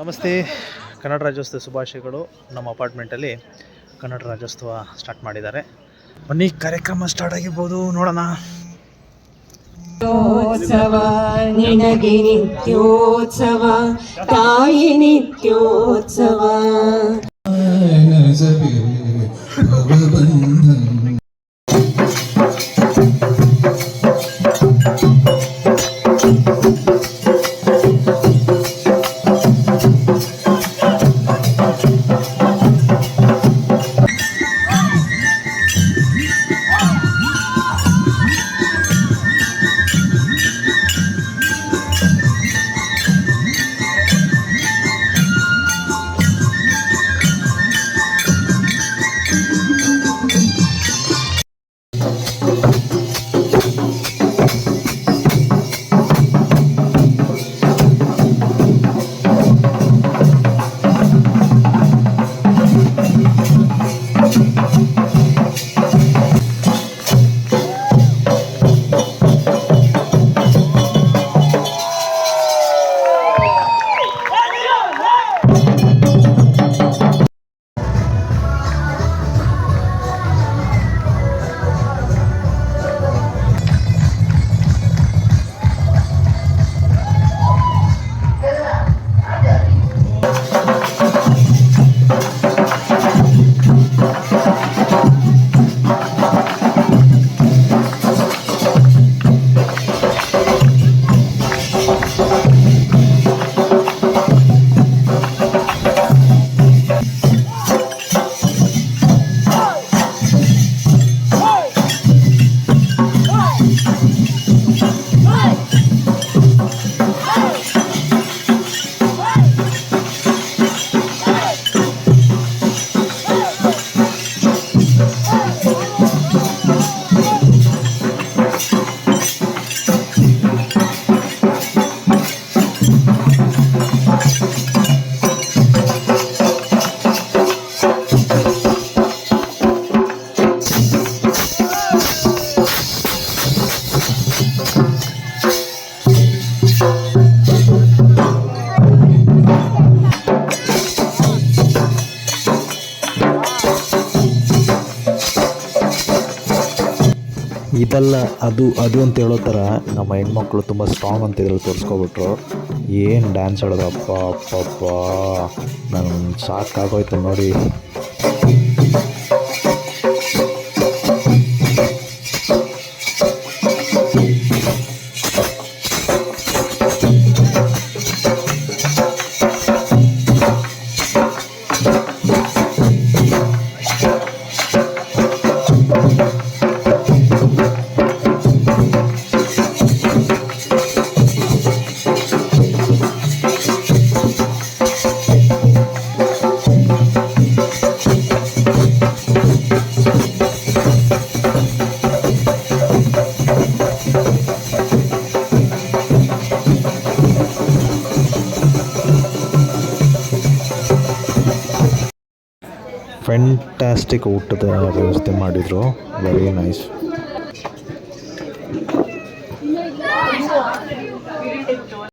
ನಮಸ್ತೆ. ಕನ್ನಡ ರಾಜ್ಯೋತ್ಸವ ಶುಭಾಶಯಗಳು. ನಮ್ಮ ಅಪಾರ್ಟ್ಮೆಂಟಲ್ಲಿ ಕನ್ನಡ ರಾಜ್ಯೋತ್ಸವ ಸ್ಟಾರ್ಟ್ ಮಾಡಿದ್ದಾರೆ. ಬನ್ನಿ, ಕಾರ್ಯಕ್ರಮ ಸ್ಟಾರ್ಟ್ ಆಗಿರ್ಬೋದು, ನೋಡೋಣ. ನಿನಗೆ ನಿತ್ಯೋತ್ಸವ, ತಾಯಿ ನಿತ್ಯೋತ್ಸವ. ಇದಲ್ಲ ಅದು ಅದು ಅಂತ ಹೇಳೋ ಥರ ನಮ್ಮ ಹೆಣ್ಮಕ್ಳು ತುಂಬ ಸ್ಟ್ರಾಂಗ್ ಅಂತ ಇದ್ರಲ್ಲಿ ತೋರಿಸ್ಕೊಬಿಟ್ರು. ಏನು ಡ್ಯಾನ್ಸ್ ಆಡೋದು, ಅಪ್ಪ ಅಪ್ಪ ಅಪ್ಪ, ನನಗೆ ಸಾಕಾಗೋಯ್ತು ನೋಡಿ. ಫ್ಯಾಂಟಾಸ್ಟಿಕ್ ಊಟದ ವ್ಯವಸ್ಥೆ ಮಾಡಿದರು, ವೆರಿ ನೈಸ್.